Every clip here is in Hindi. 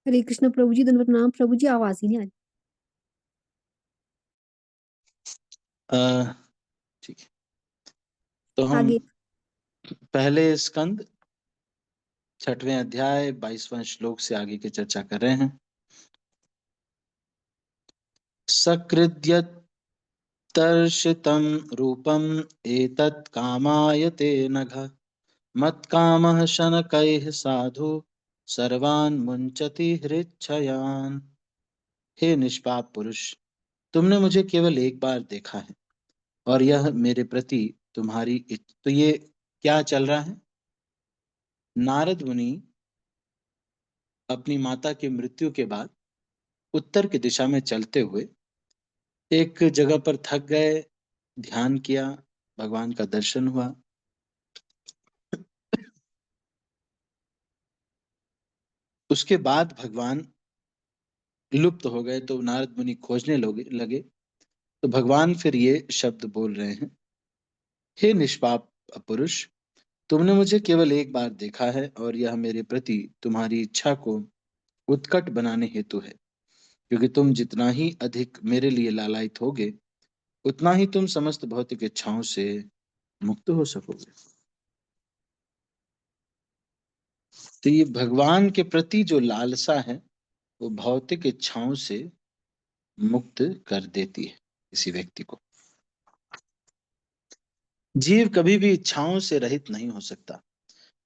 हरे कृष्ण प्रभु जी, धन्यवाद प्रणाम प्रभु जी, आवाज ही नहीं आ रही। ठीक है, तो हम आगे। पहले स्कंद 6वें अध्याय 22वां श्लोक से आगे की चर्चा कर रहे हैं। सकृद्यतर्शितं रूपम एतत् कामाय ते नघ मत्कामः शनकैः साधु सर्वान् मुंचति हृच्छयान्। हे निष्पाप पुरुष, तुमने मुझे केवल एक बार देखा है और यह मेरे प्रति तुम्हारी तो ये क्या चल रहा है? नारद मुनि अपनी माता की मृत्यु के बाद उत्तर की दिशा में चलते हुए एक जगह पर थक गए, ध्यान किया, भगवान का दर्शन हुआ। उसके बाद भगवान लुप्त हो गए तो नारद मुनि खोजने लगे तो भगवान फिर ये शब्द बोल रहे हैं, हे निष्पाप पुरुष, तुमने मुझे केवल एक बार देखा है और यह मेरे प्रति तुम्हारी इच्छा को उत्कट बनाने हेतु है, क्योंकि तुम जितना ही अधिक मेरे लिए लालायित होगे उतना ही तुम समस्त भौतिक इच्छाओं से मुक्त हो सकोगे। तो ये भगवान के प्रति जो लालसा है वो भौतिक इच्छाओं से मुक्त कर देती है किसी व्यक्ति को। जीव कभी भी इच्छाओं से रहित नहीं हो सकता,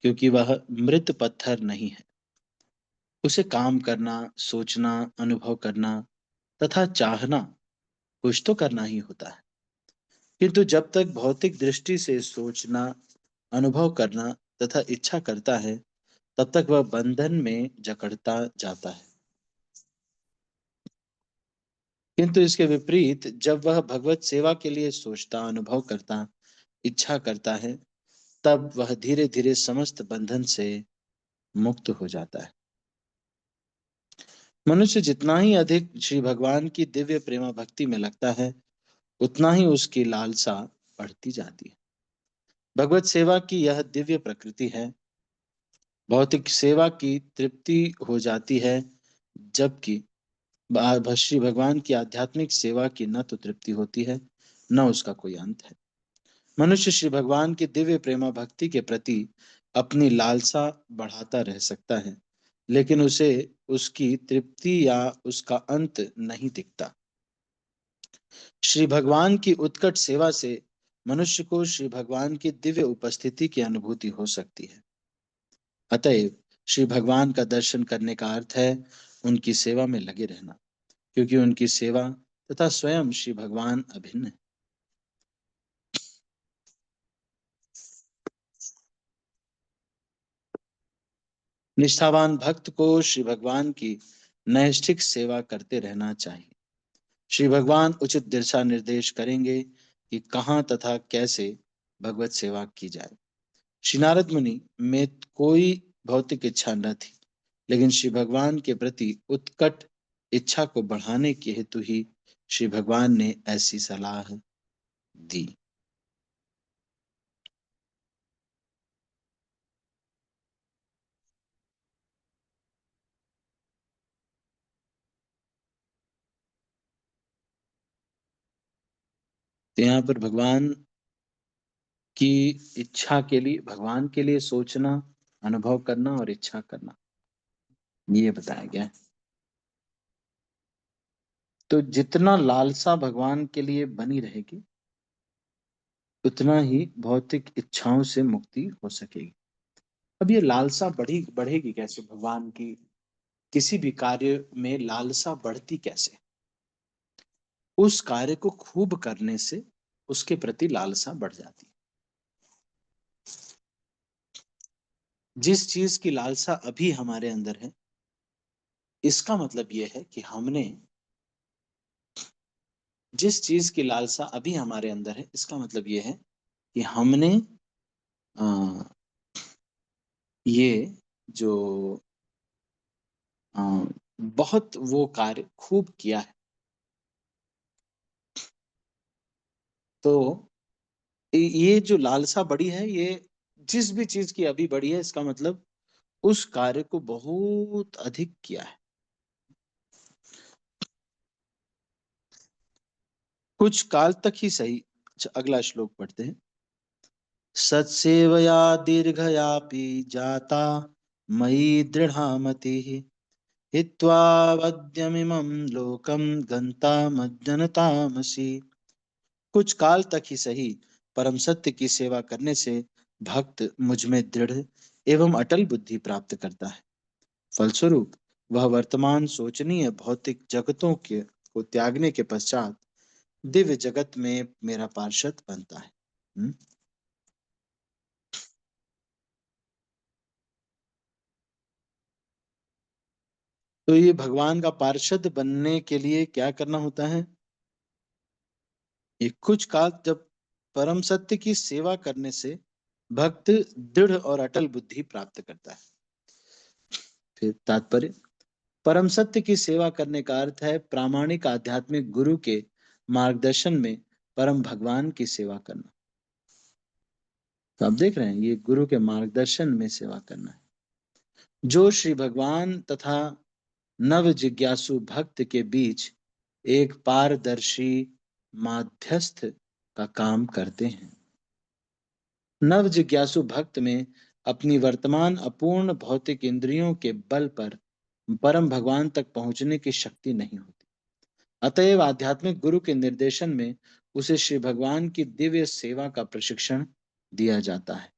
क्योंकि वह मृत पत्थर नहीं है। उसे काम करना, सोचना, अनुभव करना तथा चाहना कुछ तो करना ही होता है, किंतु जब तक भौतिक दृष्टि से सोचना, अनुभव करना तथा इच्छा करता है तब तक वह बंधन में जकड़ता जाता है। किंतु इसके विपरीत जब वह भगवत सेवा के लिए सोचता, अनुभव करता, इच्छा करता है, तब वह धीरे धीरे समस्त बंधन से मुक्त हो जाता है। मनुष्य जितना ही अधिक श्री भगवान की दिव्य प्रेमा भक्ति में लगता है उतना ही उसकी लालसा बढ़ती जाती है। भगवत सेवा की यह दिव्य प्रकृति है। भौतिक सेवा की तृप्ति हो जाती है, जबकि श्री भगवान की आध्यात्मिक सेवा की न तो तृप्ति होती है न उसका कोई अंत है। मनुष्य श्री भगवान की दिव्य प्रेमा भक्ति के प्रति अपनी लालसा बढ़ाता रह सकता है, लेकिन उसे उसकी तृप्ति या उसका अंत नहीं दिखता। श्री भगवान की उत्कट सेवा से मनुष्य को श्री भगवान की दिव्य उपस्थिति की अनुभूति हो सकती है। अतएव श्री भगवान का दर्शन करने का अर्थ है उनकी सेवा में लगे रहना, क्योंकि उनकी सेवा तथा स्वयं श्री भगवान अभिन्न है। निष्ठावान भक्त को श्री भगवान की नैष्ठिक सेवा करते रहना चाहिए। श्री भगवान उचित दिशा निर्देश करेंगे कि कहाँ तथा कैसे भगवत सेवा की जाए। श्री नारद मुनि में कोई भौतिक इच्छा न थी, लेकिन श्री भगवान के प्रति उत्कट इच्छा को बढ़ाने के हेतु ही श्री भगवान ने ऐसी सलाह दी। तो यहाँ पर भगवान की इच्छा के लिए, भगवान के लिए सोचना, अनुभव करना और इच्छा करना, ये बताया गया है। तो जितना लालसा भगवान के लिए बनी रहेगी उतना ही भौतिक इच्छाओं से मुक्ति हो सकेगी। अब ये लालसा बढ़ेगी कैसे भगवान की? किसी भी कार्य में लालसा बढ़ती कैसे? उस कार्य को खूब करने से उसके प्रति लालसा बढ़ जाती है। जिस चीज की लालसा अभी हमारे अंदर है, इसका मतलब यह है कि हमने जिस चीज की लालसा अभी हमारे अंदर है, इसका मतलब यह है कि हमने अ, ये जो अ, बहुत वो कार्य खूब किया है। तो ये जो लालसा बढ़ी है, ये जिस भी चीज की अभी बढ़ी है, इसका मतलब उस कार्य को बहुत अधिक किया है। कुछ काल तक ही सही। अच्छा, अगला श्लोक पढ़ते हैं। सत्सेवया दीर्घयापि जाता मयि दृढ़ा मतिः हित्वा वद्यमिमं लोकं गन्तामज्जनतामसि। कुछ काल तक ही सही परम सत्य की सेवा करने से भक्त मुझ में दृढ़ एवं अटल बुद्धि प्राप्त करता है। फलस्वरूप वह वर्तमान सोचनीय भौतिक जगतों के को त्यागने के पश्चात दिव्य जगत में मेरा पार्षद बनता है। हम्म? तो ये भगवान का पार्षद बनने के लिए क्या करना होता है? ये कुछ काल जब परम सत्य की सेवा करने से भक्त दृढ़ और अटल बुद्धि प्राप्त करता है। फिर तात्पर्य, परम सत्य की सेवा करने का अर्थ है प्रामाणिक आध्यात्मिक गुरु के मार्गदर्शन में परम भगवान की सेवा करना। तो आप देख रहे हैं, ये गुरु के मार्गदर्शन में सेवा करना है, जो श्री भगवान तथा नव जिज्ञासु भक्त के बीच एक पारदर्शी माध्यस्थ का काम करते हैं। नव जिज्ञासु भक्त में अपनी वर्तमान अपूर्ण भौतिक इंद्रियों के बल पर परम भगवान तक पहुंचने की शक्ति नहीं होती। अतएव आध्यात्मिक गुरु के निर्देशन में उसे श्री भगवान की दिव्य सेवा का प्रशिक्षण दिया जाता है।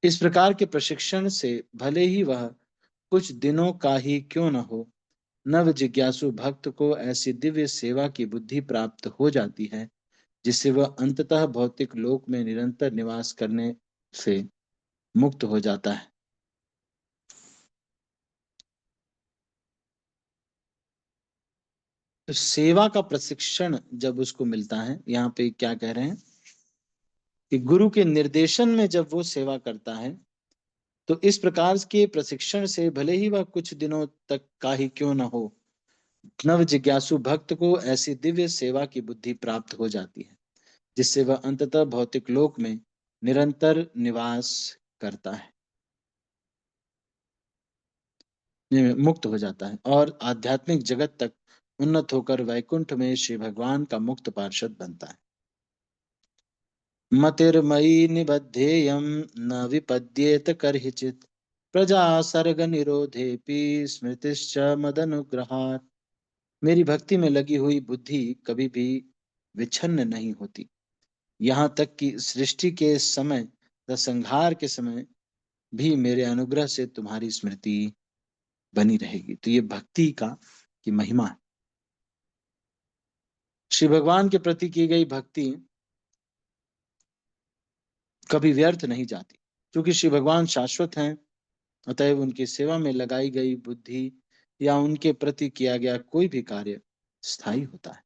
इस प्रकार के प्रशिक्षण से भले ही वह कुछ दिनों का ही क्यों न हो, नव जिज्ञासु भक्त को ऐसी दिव्य सेवा की बुद्धि प्राप्त हो जाती है जिससे वह अंततः भौतिक लोक में निरंतर निवास करने से मुक्त हो जाता है। तो सेवा का प्रशिक्षण जब उसको मिलता है, यहाँ पे क्या कह रहे हैं कि गुरु के निर्देशन में जब वो सेवा करता है, तो इस प्रकार के प्रशिक्षण से भले ही वह कुछ दिनों तक का ही क्यों न हो, नव जिज्ञासु भक्त को ऐसी दिव्य सेवा की बुद्धि प्राप्त हो जाती है जिससे वह अंततः भौतिक लोक में निरंतर निवास करता है, मुक्त हो जाता है और आध्यात्मिक जगत तक उन्नत होकर वैकुंठ में श्री भगवान का मुक्त पार्षद बनता है। मतिर्मयि निबद्धेयं न विपद्येत कर्हिचित् प्रजा सर्ग निरोधेपि स्मृतिश्च मदनुग्रहात्। मेरी भक्ति में लगी हुई बुद्धि कभी भी विच्छिन्न नहीं होती, यहाँ तक कि सृष्टि के समय तथा संहार के समय भी मेरे अनुग्रह से तुम्हारी स्मृति बनी रहेगी। तो ये भक्ति का की महिमा है। श्री भगवान के प्रति की गई भक्ति कभी व्यर्थ नहीं जाती, क्योंकि श्री भगवान शाश्वत हैं। अतएव उनकी सेवा में लगाई गई बुद्धि या उनके प्रति किया गया कोई भी कार्य स्थायी होता है।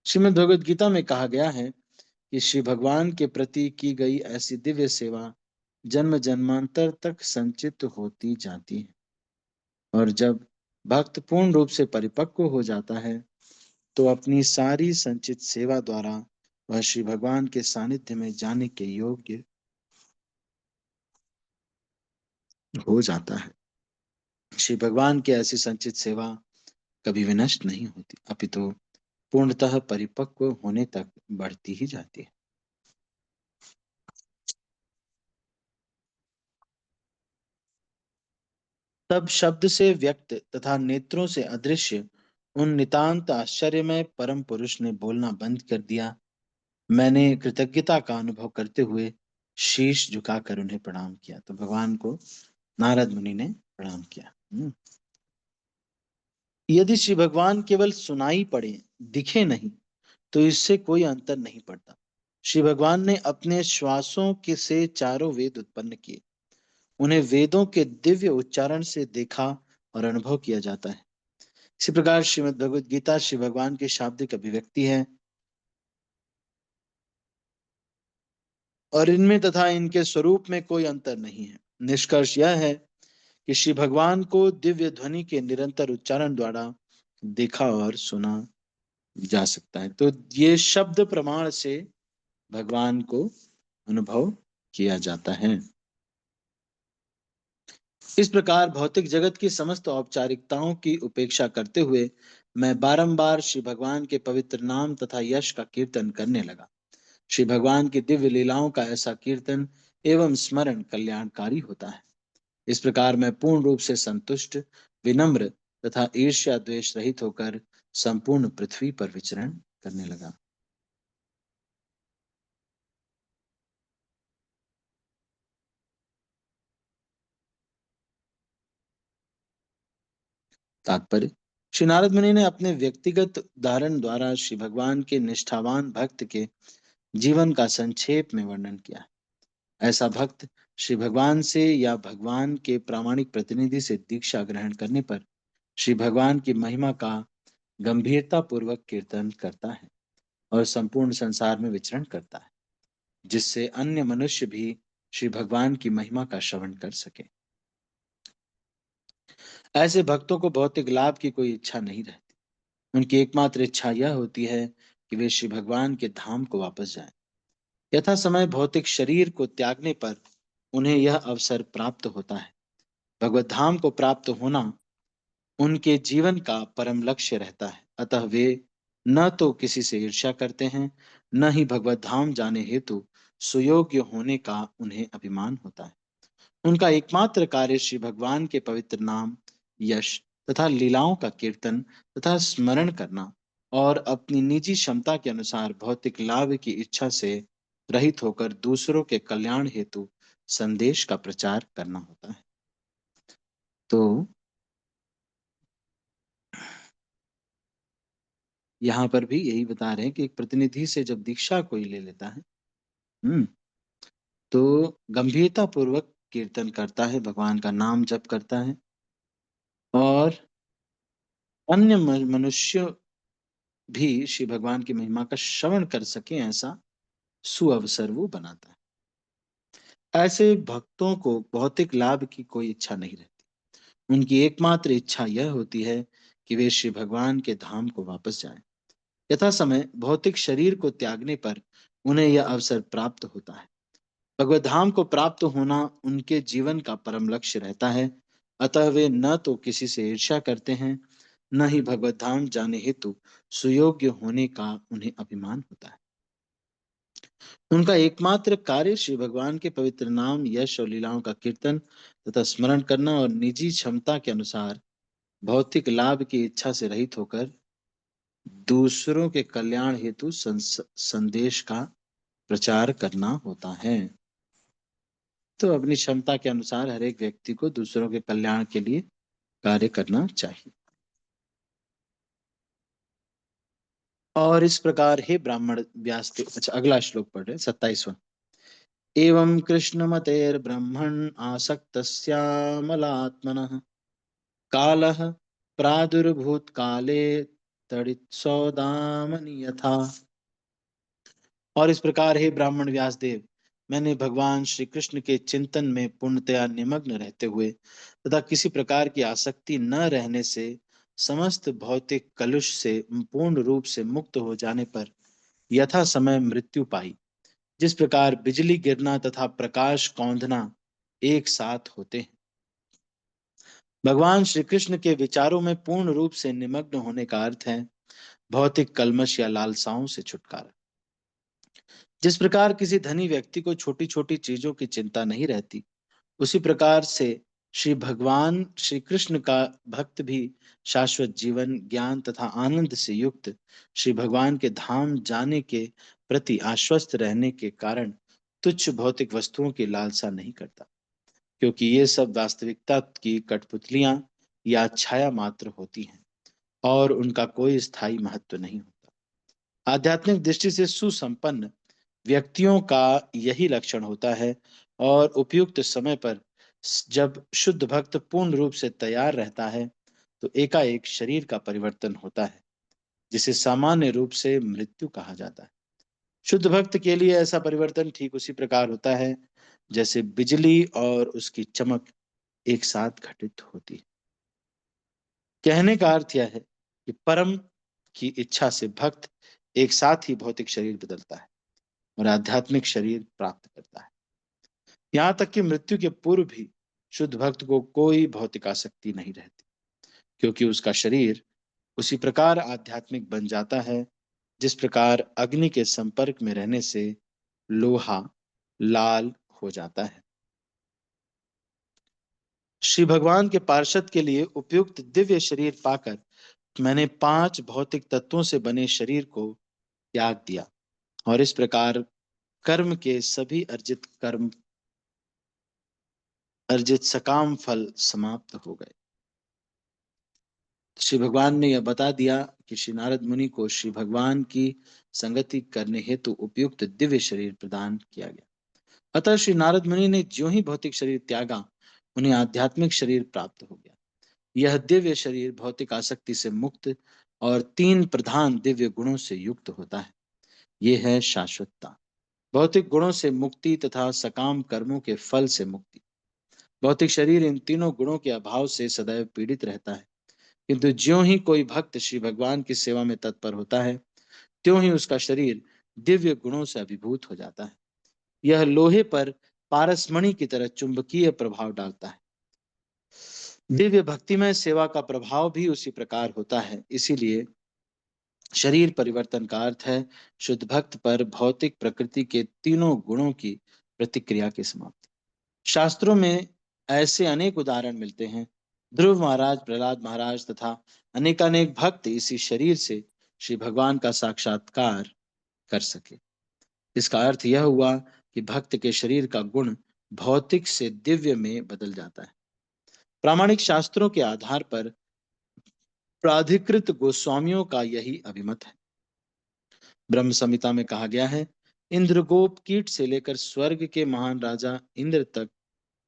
श्रीमद् भगवद गीता में कहा गया है कि श्री भगवान के प्रति की गई ऐसी दिव्य सेवा जन्म जन्मांतर तक संचित होती जाती है, और जब भक्त पूर्ण रूप से परिपक्व हो जाता है तो अपनी सारी संचित सेवा द्वारा वह श्री भगवान के सानिध्य में जाने के योग्य हो जाता है। श्री भगवान की ऐसी संचित सेवा कभी विनष्ट नहीं होती, अपितु पूर्णतः परिपक्व होने तक बढ़ती ही जाती है। तब शब्द से व्यक्त तथा नेत्रों से अदृश्य उन नितांत आश्चर्यमय परम पुरुष ने बोलना बंद कर दिया। मैंने कृतज्ञता का अनुभव करते हुए शीश झुकाकर उन्हें प्रणाम किया। तो भगवान को नारद मुनि ने प्रणाम किया। यदि श्री भगवान केवल सुनाई पड़े, दिखे नहीं, तो इससे कोई अंतर नहीं पड़ता। श्री भगवान ने अपने श्वासों के से चारों वेद उत्पन्न किए। उन्हें वेदों के दिव्य उच्चारण से देखा और अनुभव किया जाता है। इसी प्रकार श्रीमद् भगवद गीता श्री भगवान की शाब्दिक अभिव्यक्ति है, और इनमें तथा इनके स्वरूप में कोई अंतर नहीं है। निष्कर्ष यह है कि श्री भगवान को दिव्य ध्वनि के निरंतर उच्चारण द्वारा देखा और सुना जा सकता है। तो ये शब्द प्रमाण से भगवान को अनुभव किया जाता है। इस प्रकार भौतिक जगत की समस्त औपचारिकताओं की उपेक्षा करते हुए मैं बारंबार श्री भगवान के पवित्र नाम तथा यश का कीर्तन करने लगा। श्री भगवान की दिव्य लीलाओं का ऐसा कीर्तन एवं स्मरण कल्याणकारी होता है। इस प्रकार मैं पूर्ण रूप से संतुष्ट, विनम्र तथा ईर्ष्या द्वेष रहित होकर संपूर्ण पृथ्वी पर विचरण करने लगा। तात्पर्य, श्री नारद मुनि ने अपने व्यक्तिगत उदाहरण द्वारा श्री भगवान के निष्ठावान भक्त के जीवन का संक्षेप में वर्णन किया। ऐसा भक्त श्री भगवान से या भगवान के प्रामाणिक प्रतिनिधि से दीक्षा ग्रहण करने पर श्री भगवान की महिमा का गंभीरता पूर्वक कीर्तन करता है और संपूर्ण संसार में विचरण करता है, जिससे अन्य मनुष्य भी श्री भगवान की महिमा का श्रवण कर सके। ऐसे भक्तों को भौतिक लाभ की कोई इच्छा नहीं रहती। उनकी एकमात्र इच्छा यह होती है कि वे श्री भगवान के धाम को वापस जाएं। यथा समय भौतिक शरीर को त्यागने पर उन्हें यह अवसर प्राप्त होता है। भगवत धाम को प्राप्त होना उनके जीवन का परम लक्ष्य रहता है। अतः वे न तो किसी से ईर्ष्या करते हैं, न ही भगवत धाम जाने हेतु सुयोग्य होने का उन्हें अभिमान होता है। उनका एकमात्र कार्य श्री भगवान के पवित्र नाम, यश तथा लीलाओं का कीर्तन तथा स्मरण करना और अपनी निजी क्षमता के अनुसार भौतिक लाभ की इच्छा से रहित होकर दूसरों के कल्याण हेतु संदेश का प्रचार करना होता है। तो यहाँ पर भी यही बता रहे हैं कि एक प्रतिनिधि से जब दीक्षा कोई ले लेता है, हम्म, तो गंभीरता पूर्वक कीर्तन करता है, भगवान का नाम जप करता है और अन्य मनुष्य भी श्री भगवान की महिमा का श्रवण कर सके, ऐसा सुअवसर वो बनाता है। ऐसे भक्तों को भौतिक लाभ की कोई इच्छा नहीं रहती। उनकी एकमात्र इच्छा यह होती है कि वे श्री भगवान के धाम को वापस जाएं। यथा समय भौतिक शरीर को त्यागने पर उन्हें यह अवसर प्राप्त होता है। भगवत धाम को प्राप्त होना उनके जीवन का परम लक्ष्य रहता है। अतः वे न तो किसी से ईर्ष्या करते हैं, न ही भगवत धाम जाने हेतु सुयोग्य होने का उन्हें अभिमान होता है। उनका एकमात्र कार्य श्री भगवान के पवित्र नाम, यश और लीलाओं का कीर्तन तथा स्मरण करना और निजी क्षमता के अनुसार भौतिक लाभ की इच्छा से रहित होकर दूसरों के कल्याण हेतु संदेश का प्रचार करना होता है। तो अपनी क्षमता के अनुसार हर एक व्यक्ति को दूसरों के कल्याण के लिए कार्य करना चाहिए। और इस प्रकार हे ब्राह्मण व्यास देव, अच्छा अगला श्लोक पढ़ रहे 27वां। एवं कृष्णमतेर्ब्रह्मन् आसक्तस्यामलात्मनः कालः प्रादुर्भूतकाले तडित्सौदामनि यथा। और इस प्रकार हे ब्राह्मण व्यासदेव, मैंने भगवान श्री कृष्ण के चिंतन में पूर्णतया निमग्न रहते हुए तथा किसी प्रकार की आसक्ति न रहने से समस्त भौतिक कलुष से पूर्ण रूप से मुक्त हो जाने पर यथा समय मृत्यु पाई। जिस प्रकार बिजली गिरना तथा प्रकाश कौंधना एक साथ होते हैं। भगवान श्री कृष्ण के विचारों में पूर्ण रूप से निमग्न होने का अर्थ है भौतिक कल्मश या लालसाओं से छुटकारा। जिस प्रकार किसी धनी व्यक्ति को छोटी छोटी चीजों की चिंता नहीं रहती, उसी प्रकार से श्री भगवान श्री कृष्ण का भक्त भी शाश्वत जीवन, ज्ञान तथा आनंद से युक्त श्री भगवान के धाम जाने के प्रति आश्वस्त रहने के कारण तुच्छ भौतिक वस्तुओं की लालसा नहीं करता, क्योंकि ये सब वास्तविकता की कठपुतलियां या छाया मात्र होती हैं और उनका कोई स्थायी महत्व नहीं होता। आध्यात्मिक दृष्टि से सुसंपन्न व्यक्तियों का यही लक्षण होता है और उपयुक्त समय पर जब शुद्ध भक्त पूर्ण रूप से तैयार रहता है तो एकाएक शरीर का परिवर्तन होता है, जिसे सामान्य रूप से मृत्यु कहा जाता है। शुद्ध भक्त के लिए ऐसा परिवर्तन ठीक उसी प्रकार होता है जैसे बिजली और उसकी चमक एक साथ घटित होती है। कहने का अर्थ यह है कि परम की इच्छा से भक्त एक साथ ही भौतिक शरीर बदलता है और आध्यात्मिक शरीर प्राप्त करता है। यहाँ तक कि मृत्यु के पूर्व भी शुद्ध भक्त को कोई भौतिक आसक्ति नहीं रहती, क्योंकि उसका शरीर उसी प्रकार आध्यात्मिक बन जाता है जिस प्रकार अग्नि के संपर्क में रहने से लोहा लाल हो जाता है। श्री भगवान के पार्षद के लिए उपयुक्त दिव्य शरीर पाकर मैंने 5 भौतिक तत्वों से बने शरीर को त्याग दिया और इस प्रकार कर्म के सभी अर्जित सकाम फल समाप्त हो गए। श्री भगवान ने यह बता दिया कि श्री नारद मुनि को श्री भगवान की संगति करने हेतु उपयुक्त दिव्य शरीर प्रदान किया गया। अतः श्री नारद मुनि ने ज्यों ही भौतिक शरीर त्यागा, उन्हें आध्यात्मिक शरीर प्राप्त हो गया। यह दिव्य शरीर भौतिक आसक्ति से मुक्त और 3 प्रधान दिव्य गुणों से युक्त होता है। ये है शाश्वतता, भौतिक गुणों से मुक्ति तथा सकाम कर्मों के फल से मुक्ति। भौतिक शरीर इन तीनों गुणों के अभाव से सदैव पीड़ित रहता है, किंतु ज्यों ही कोई भक्त श्री भगवान की सेवा में तत्पर होता है, त्यों ही उसका शरीर दिव्य गुणों से अभिभूत हो जाता है। यह लोहे पर पारसमणि की तरह चुंबकीय प्रभाव डालता है। दिव्य भक्तिमय सेवा का प्रभाव भी उसी प्रकार होता है। इसीलिए शरीर परिवर्तन का अर्थ है शुद्ध भक्त पर भौतिक प्रकृति के तीनों गुणों की प्रतिक्रिया की समाप्ति। शास्त्रों में ऐसे अनेक उदाहरण मिलते हैं। ध्रुव महाराज, प्रहलाद महाराज तथा अनेकानेक भक्त इसी शरीर से श्री भगवान का साक्षात्कार कर सके। इसका अर्थ यह हुआ कि भक्त के शरीर का गुण भौतिक से दिव्य में बदल जाता है। प्रामाणिक शास्त्रों के आधार पर प्राधिकृत गोस्वामियों का यही अभिमत है। ब्रह्म संहिता में कहा गया है, इंद्रगोप कीट से लेकर स्वर्ग के महान राजा इंद्र तक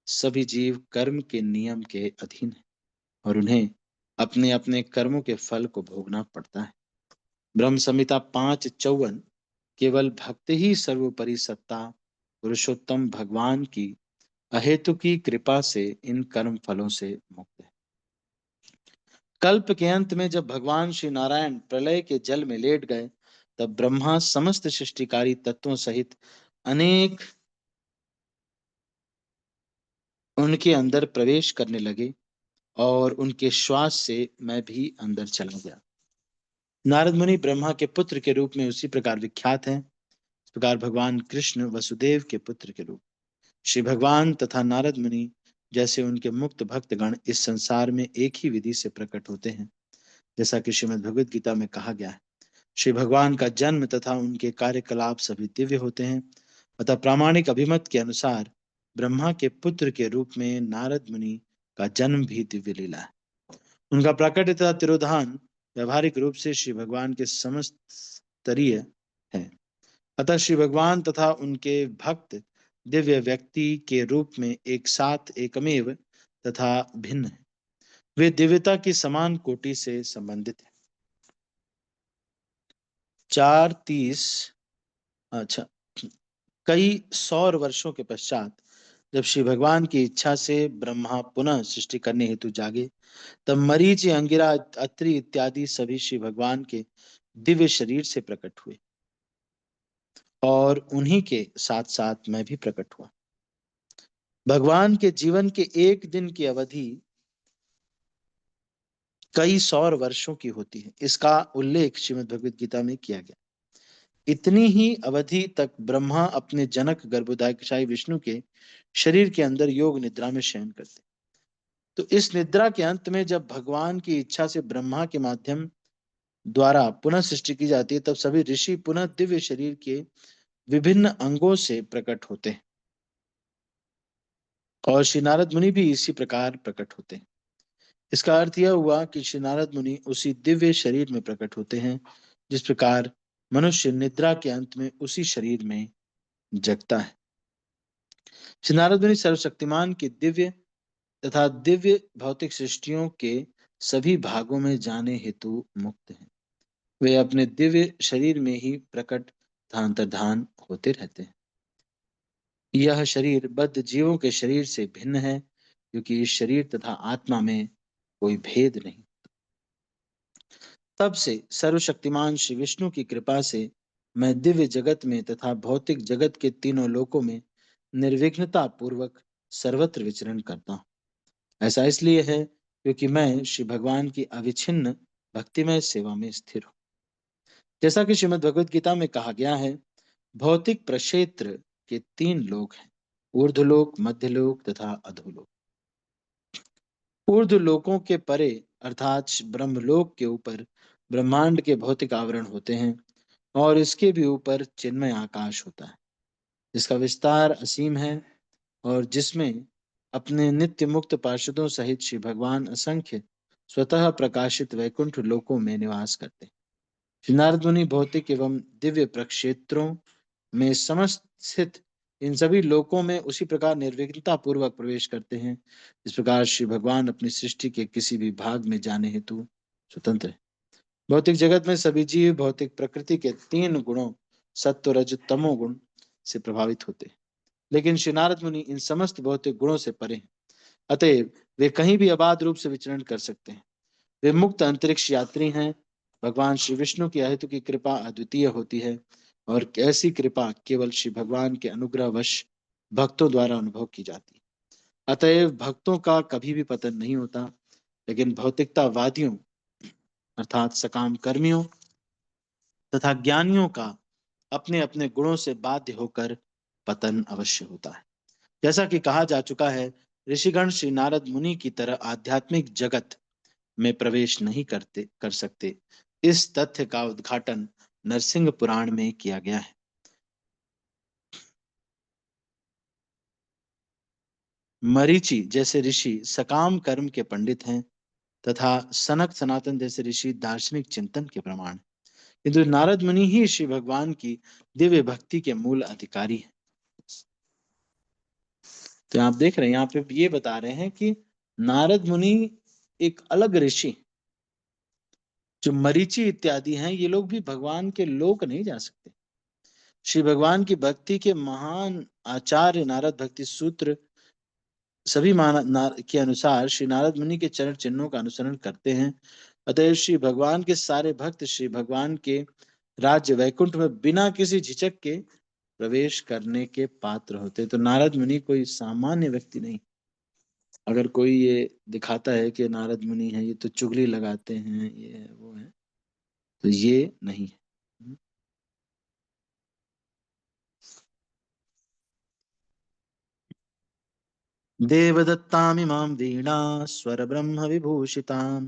सभी जीव कर्म के नियम के अधीन है और उन्हें अपने अपने कर्मों के फल को भोगना पड़ता है। ब्रह्म संहिता 5:54 केवल भक्त ही सर्वोपरि सत्ता पुरुषोत्तम भगवान की अहेतुकी कृपा से इन कर्म फलों से मुक्त है। कल्प के अंत में जब भगवान श्री नारायण प्रलय के जल में लेट गए, तब ब्रह्मा समस्त सृष्टिकारी तत्वों सहित अनेक उनके अंदर प्रवेश करने लगे और उनके श्वास से मैं भी अंदर चला गया। नारद मुनि ब्रह्मा के पुत्र के रूप में उसी प्रकार विख्यात हैं, इस प्रकार भगवान कृष्ण वसुदेव के पुत्र के रूप श्री भगवान तथा नारद मुनि जैसे उनके मुक्त भक्तगण इस संसार में एक ही विधि से प्रकट होते हैं। जैसा कि श्रीमद् भगवद गीता में कहा गया है, श्री भगवान का जन्म तथा उनके कार्यकलाप सभी दिव्य होते हैं। अतः प्रामाणिक अभिमत के अनुसार ब्रह्मा के पुत्र के रूप में नारद मुनि का जन्म भी दिव्य लीला है। उनका प्राकट्य तथा तिरोधान व्यवहारिक रूप से श्री भगवान के समस्त स्तरीय है। अतः श्री भगवान तथा उनके भक्त दिव्य व्यक्ति के रूप में एक साथ एकमेव तथा भिन्न है। वे दिव्यता की समान कोटि से संबंधित है। 4:30 अच्छा, कई सौर वर्षों के पश्चात जब श्री भगवान की इच्छा से ब्रह्मा पुनः सृष्टि करने हेतु जागे, तब मरीचि, अंगिरा, अत्रि इत्यादि सभी श्री भगवान के दिव्य शरीर से प्रकट हुए और उन्हीं के साथ साथ मैं भी प्रकट हुआ। भगवान के जीवन के एक दिन की अवधि कई सौर वर्षों की होती है। इसका उल्लेख श्रीमद् भगवद गीता में किया गया। इतनी ही अवधि तक ब्रह्मा अपने जनक गर्भोदयशायी विष्णु के शरीर के अंदर योग निद्रा में शयन करते। तो इस निद्रा के अंत में जब भगवान की इच्छा से ब्रह्मा के माध्यम द्वारा पुनः सृष्टि की जाती है, तब सभी ऋषि पुनः दिव्य शरीर के विभिन्न अंगों से प्रकट होते हैं और श्री नारद मुनि भी इसी प्रकार प्रकट होते हैं। इसका अर्थ यह हुआ कि श्री नारद मुनि उसी दिव्य शरीर में प्रकट होते हैं जिस प्रकार मनुष्य निद्रा के अंत में उसी शरीर में जगता है। श्री नारद मुनि सर्वशक्तिमान की दिव्य तथा दिव्य भौतिक सृष्टियों के सभी भागों में जाने हेतु मुक्त हैं। वे अपने दिव्य शरीर में ही प्रकट तथा अंतर्धान होते रहते हैं। यह शरीर बद्ध जीवों के शरीर से भिन्न है, क्योंकि इस शरीर तथा आत्मा में कोई भेद नहीं। तब से सर्वशक्तिमान श्री विष्णु की कृपा से मैं दिव्य जगत में तथा भौतिक जगत के तीनों लोकों में निर्विघ्नता पूर्वक सर्वत्र विचरण करता हूँ। ऐसा इसलिए है क्योंकि मैं श्री भगवान की अविच्छिन्न भक्तिमय सेवा में स्थिर हो। जैसा कि श्रीमद् भगवत गीता में कहा गया है, भौतिक प्रक्षेत्र के 3 लोक हैं, ऊर्ध्वलोक, मध्यलोक तथा अधोलोक। ऊर्ध्व लोकों के परे अर्थात ब्रह्मलोक के ऊपर ब्रह्मांड के भौतिक आवरण होते हैं और इसके भी ऊपर चिन्मय आकाश होता है, जिसका विस्तार असीम है और जिसमें अपने नित्य मुक्त पार्षदों सहित श्री भगवान असंख्य स्वतः प्रकाशित वैकुंठ लोकों में निवास करते हैं। श्री नारद मुनि भौतिक एवं दिव्य प्रक्षेत्रों में समस्त स्थित इन सभी लोकों में उसी प्रकार निर्विघ्नता पूर्वक प्रवेश करते हैं जिस प्रकार श्री भगवान अपनी सृष्टि के किसी भी भाग में जाने हेतु स्वतंत्र है। भौतिक जगत में सभी जीव भौतिक प्रकृति के 3 गुणों सत्व रज तमो गुण से प्रभावित होते हैं, लेकिन श्री नारद मुनि इन समस्त भौतिक गुणों से परे हैं। अतएव वे कहीं भी अबाध रूप से विचरण कर सकते हैं। वे मुक्त अंतरिक्ष यात्री हैं। भगवान श्री विष्णु की अहेतु की कृपा अद्वितीय होती है और ऐसी कृपा केवल श्री भगवान के अनुग्रहवश भक्तों द्वारा अनुभव की जाती है। अतएव भक्तों का कभी भी पतन नहीं होता, लेकिन भौतिकतावादियों अर्थात सकाम कर्मियों तथा ज्ञानियों का अपने अपने गुणों से बाध्य होकर पतन अवश्य होता है। जैसा कि कहा जा चुका है, ऋषिगण श्री नारद मुनि की तरह आध्यात्मिक जगत में प्रवेश नहीं कर सकते। इस तथ्य का उद्घाटन नरसिंह पुराण में किया गया है। मरीचि जैसे ऋषि सकाम कर्म के पंडित हैं तथा सनक सनातन जैसे ऋषि दार्शनिक चिंतन के प्रमाण, किंतु नारद मुनि ही श्री भगवान की दिव्य भक्ति के मूल अधिकारी हैं। तो आप देख रहे हैं यहाँ पे ये बता रहे हैं कि नारद मुनि एक अलग ऋषि, जो मरीचि इत्यादि हैं, ये लोग भी भगवान के लोक नहीं जा सकते। श्री भगवान की भक्ति के महान आचार्य नारद भक्ति सूत्र सभी के अनुसार श्री नारद मुनि के चरण चिन्हों का अनुसरण करते हैं। अतएव श्री भगवान के सारे भक्त श्री भगवान के राज्य वैकुंठ में बिना किसी झिझक के प्रवेश करने के पात्र होते। तो नारद मुनि कोई सामान्य व्यक्ति नहीं। अगर कोई ये दिखाता है कि नारद मुनि है, ये तो चुगली लगाते हैं, ये है वो है, तो ये नहीं है। देवदत्तामिमां वीणा स्वर ब्रह्म विभूषितां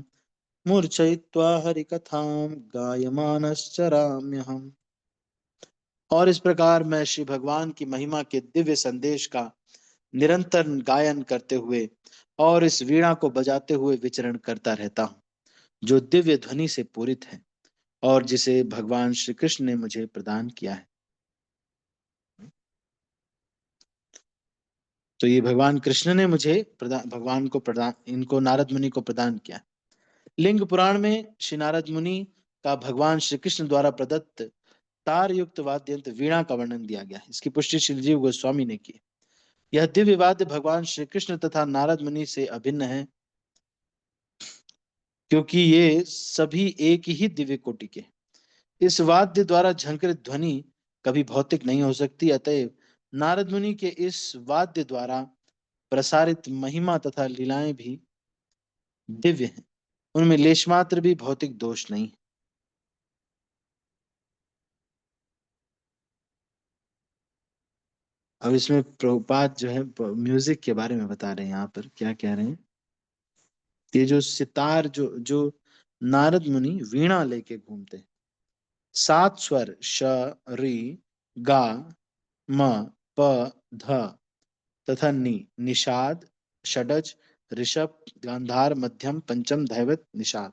मूर्छयित्वा हरिकथां गायमानश्चराम्यहम्। और इस प्रकार मैं श्री भगवान की महिमा के दिव्य संदेश का निरंतर गायन करते हुए और इस वीणा को बजाते हुए विचरण करता रहता हूँ, जो दिव्य ध्वनि से पूरित है और जिसे भगवान श्री कृष्ण ने मुझे प्रदान किया है। तो ये भगवान कृष्ण ने मुझे भगवान को प्रदान, इनको नारद मुनि को प्रदान किया। लिंग पुराण में श्री नारद मुनि का भगवान श्री कृष्ण द्वारा प्रदत्त तार युक्त वाद्य यंत्र वीणा का वर्णन दिया गया है। इसकी पुष्टि श्री जीव गोस्वामी ने की। यह दिव्य वाद्य भगवान श्री कृष्ण तथा नारद मुनि से अभिन्न है, क्योंकि ये सभी एक ही दिव्य कोटि के। इस वाद्य द्वारा झंकृत ध्वनि कभी भौतिक नहीं हो सकती। अतएव नारद मुनि के इस वाद्य द्वारा प्रसारित महिमा तथा लीलाएं भी दिव्य हैं, उनमें लेशमात्र भी भौतिक दोष नहीं। अब इसमें प्रभुपाद जो है म्यूजिक के बारे में बता रहे हैं। यहाँ पर क्या कह रहे हैं, ये जो सितार जो जो नारद मुनि वीणा लेके घूमते हैं, 7 स्वर श री गा म प ध तथा नी, निषाद षडज ऋषभ गांधार मध्यम पंचम दैवत निषाद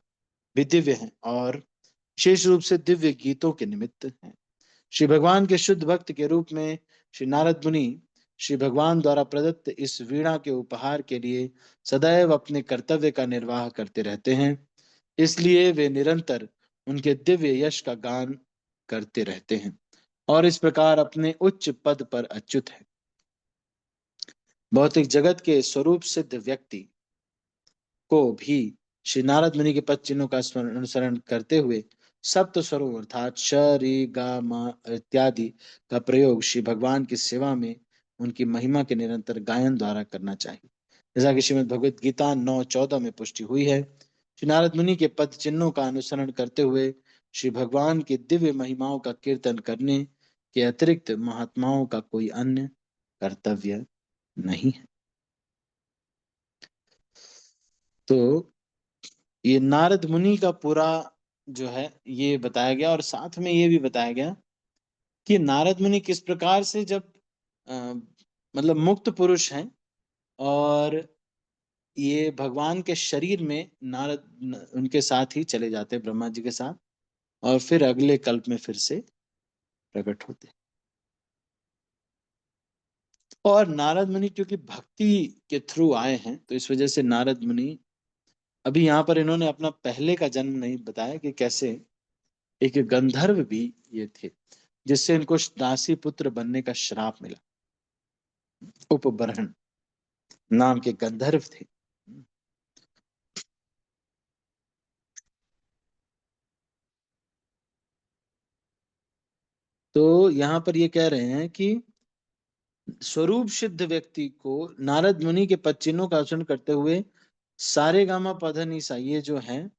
भी दिव्य हैं और विशेष रूप से दिव्य गीतों के निमित्त हैं। श्री भगवान के शुद्ध भक्त के रूप में श्री नारद मुनि श्री भगवान द्वारा प्रदत्त इस वीणा के उपहार के लिए सदैव अपने कर्तव्य का निर्वाह करते रहते हैं। इसलिए वे निरंतर उनके दिव्य यश का गान करते रहते हैं और इस प्रकार अपने उच्च पद पर अच्युत है। भौतिक जगत के स्वरूप सिद्ध व्यक्ति को भी श्री नारद मुनि के पद चिन्हों का अनुसरण करते हुए सप्त स्वरों अर्थात श री गा मा इत्यादि का प्रयोग श्री भगवान की सेवा में उनकी महिमा के निरंतर गायन द्वारा करना चाहिए। जैसा कि श्रीमद् भगवत गीता 9:14 में पुष्टि हुई है, श्री नारद मुनि के पद चिन्हों का अनुसरण करते हुए श्री भगवान की दिव्य महिमाओं का कीर्तन करने के अतिरिक्त महात्माओं का कोई अन्य कर्तव्य नहीं है। तो ये नारद मुनि का पूरा जो है ये बताया गया, और साथ में ये भी बताया गया कि नारद मुनि किस प्रकार से जब मतलब मुक्त पुरुष हैं और ये भगवान के शरीर में नारद उनके साथ ही चले जाते हैं ब्रह्मा जी के साथ, और फिर अगले कल्प में फिर से प्रकट होते हैं। और नारद मुनि क्योंकि भक्ति के थ्रू आए हैं तो इस वजह से नारद मुनि, अभी यहाँ पर इन्होंने अपना पहले का जन्म नहीं बताया कि कैसे एक गंधर्व भी ये थे जिससे इनको दासी पुत्र बनने का श्राप मिला। उपबरहन नाम के गंधर्व थे। तो यहाँ पर ये कह रहे हैं कि स्वरूप सिद्ध व्यक्ति को नारद मुनि के पच्चिनों का अनुसरण करते हुए सारे गामा पधनिसा ये जो है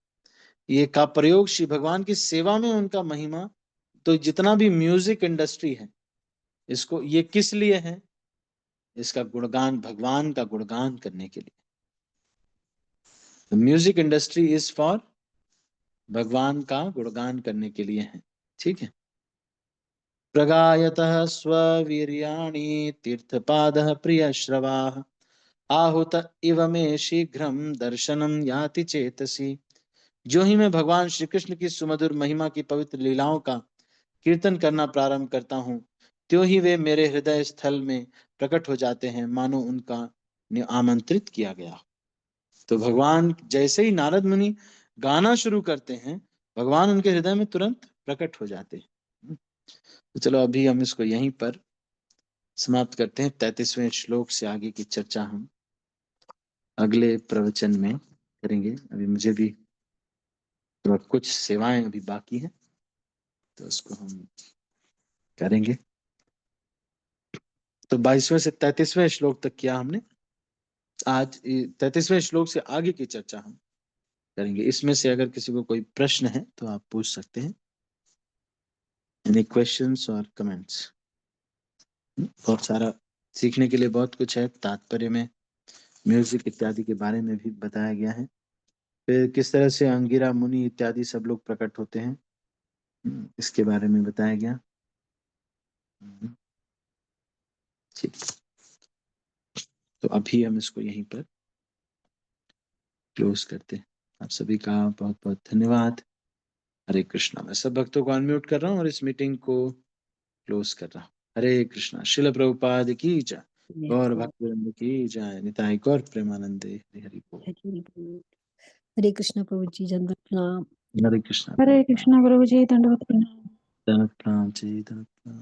ये का प्रयोग श्री भगवान की सेवा में उनका महिमा। तो जितना भी म्यूजिक इंडस्ट्री है इसको ये किस लिए है? इसका गुणगान, भगवान का गुणगान करने के लिए। म्यूजिक इंडस्ट्री इज फॉर भगवान का गुणगान करने के लिए है। ठीक है। प्रगायतः स्ववीर्याणि तीर्थपादः प्रियश्रवाः आहुत इव मे शीघ्रम दर्शनम याति चेतसी। जो ही मैं भगवान श्री कृष्ण की सुमधुर महिमा की पवित्र लीलाओं का कीर्तन करना प्रारंभ करता हूँ त्यों ही वे मेरे हृदय स्थल में प्रकट हो जाते हैं, मानो उनका आमंत्रित किया गया। तो भगवान जैसे ही नारद मुनि गाना शुरू करते हैं भगवान उनके हृदय में तुरंत प्रकट हो जाते हैं। तो चलो अभी हम इसको यहीं पर समाप्त करते हैं। 33वें श्लोक से आगे की चर्चा हम अगले प्रवचन में करेंगे। अभी मुझे भी तो कुछ सेवाएं अभी बाकी हैं तो उसको हम करेंगे। तो 22वें से 33वें श्लोक तक किया हमने। आज 33वें श्लोक से आगे की चर्चा हम करेंगे। इसमें से अगर किसी को कोई प्रश्न है तो आप पूछ सकते हैं। एनी क्वेश्चंस और कमेंट्स? बहुत सारा सीखने के लिए बहुत कुछ है। तात्पर्य में म्यूजिक इत्यादि के बारे में भी बताया गया है। फिर किस तरह से अंगिरा मुनि इत्यादि सब लोग प्रकट होते हैं इसके बारे में बताया गया। ठीक, तो अभी हम इसको यहीं पर क्लोज करते हैं। आप सभी का बहुत बहुत धन्यवाद। हरे कृष्णा। मैं सब भक्तों को अनम्यूट कर रहा हूँ और इस मीटिंग को क्लोज कर रहा हूँ। हरे कृष्णा। शिल प्रभुपाद की जय। और भक्तवृंद की जय। निताई गौर प्रेमानंदे। हरि हरि बोल। हरे कृष्णा प्रभु जी, दंडवत प्रणाम। हरे कृष्णा। हरे कृष्णा गुरु जी, दंडवत प्रणाम। दंडवत प्रणाम जी, दंडवत प्रणाम।